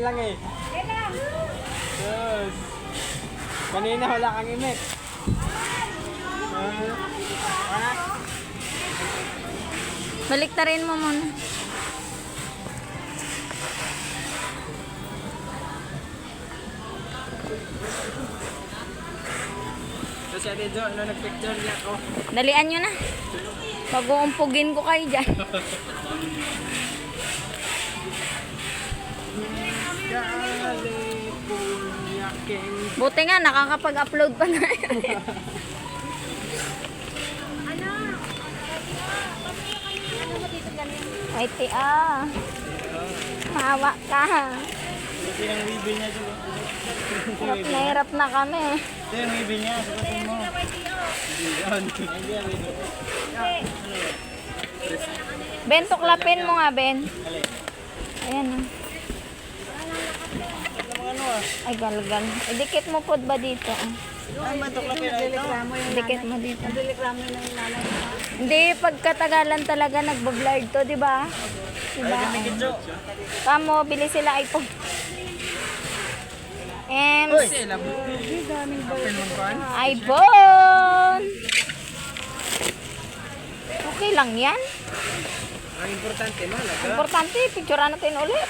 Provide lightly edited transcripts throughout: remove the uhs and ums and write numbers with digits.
Lang eh. Yes. Kanina wala kang imik. Baliktarin mo muna. So si Ate Jo, ano nag-picture niya ako? Dalian nyo na. Pag-uumpugin ko kayo dyan. California King. Buti nga, nakakapag-upload pa na yun. Ay, tia. Mahawa ka. Ito yung ribbon niya, Jo. Hirap na hirap na kami. Ito yung ribbon niya, sabatin mo. Hindi yan. Ben, tuklapin mo nga, Ben. Ayan. Ano ah? Ay, galgal. Idikit mo po ba dito? Ay, matuklapin na ito. Idikit mo dito. Hindi, pagkatagalan talaga nagbablard to, di ba? Diba? Kamo, bili sila iPhone. Uy! iPhone! Okay lang yan. Ang importante, malaga. Importante, picturean natin ulit.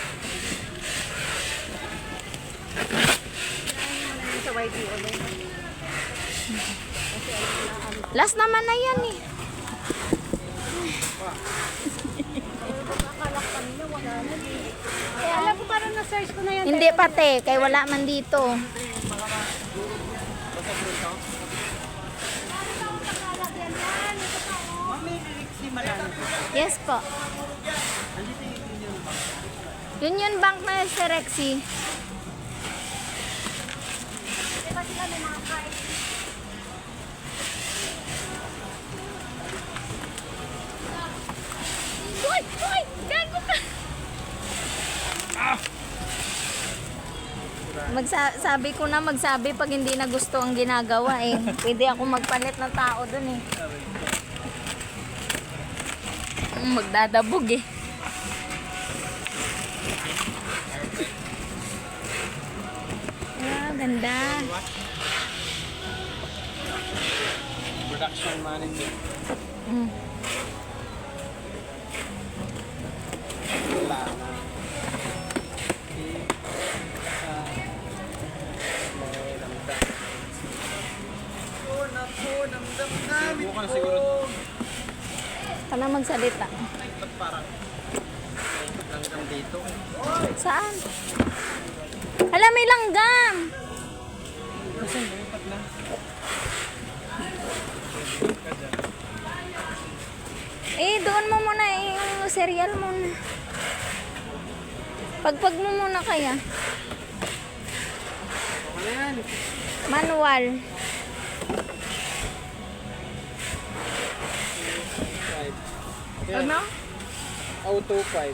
Last naman na yan eh. Alam ko parang na-search ko na yan. Hindi pati, kay wala man dito. Yes po. Union Bank na si Rexy. Uy! Uy! Gago ka! Sabi ko na magsabi pag hindi na gusto ang ginagawa eh. Pwede ako magpalit ng tao dun eh. Magdadabog eh. Ah, ganda. Production manager. Mm. Wala na. Bukan siguro. Kana magsalita. Ba't parang langgam dito? Saan? Hala, may langgam. Kasi lumipat na. Eh, doon mo muna yung cereal muna. Pagpag mo muna kaya. Ano yan? Manual. Yan. Ano? Auto 5.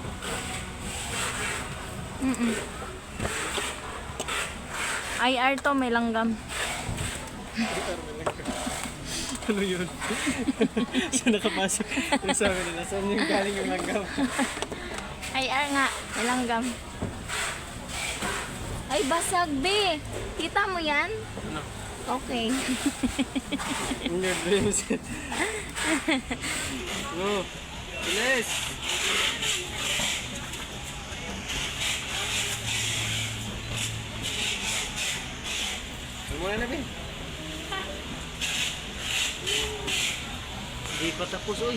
IR to, may langgam. Ano yun? Saan nakapasok? Yung sabi nila, saan yung galing yung langgam? IR nga, may langgam. Ay, basag, be. Kita mo yan? Ano? Okay. In your dreams. No. Bilis! Ano muna na, Ben? Hindi pa tapos, oy.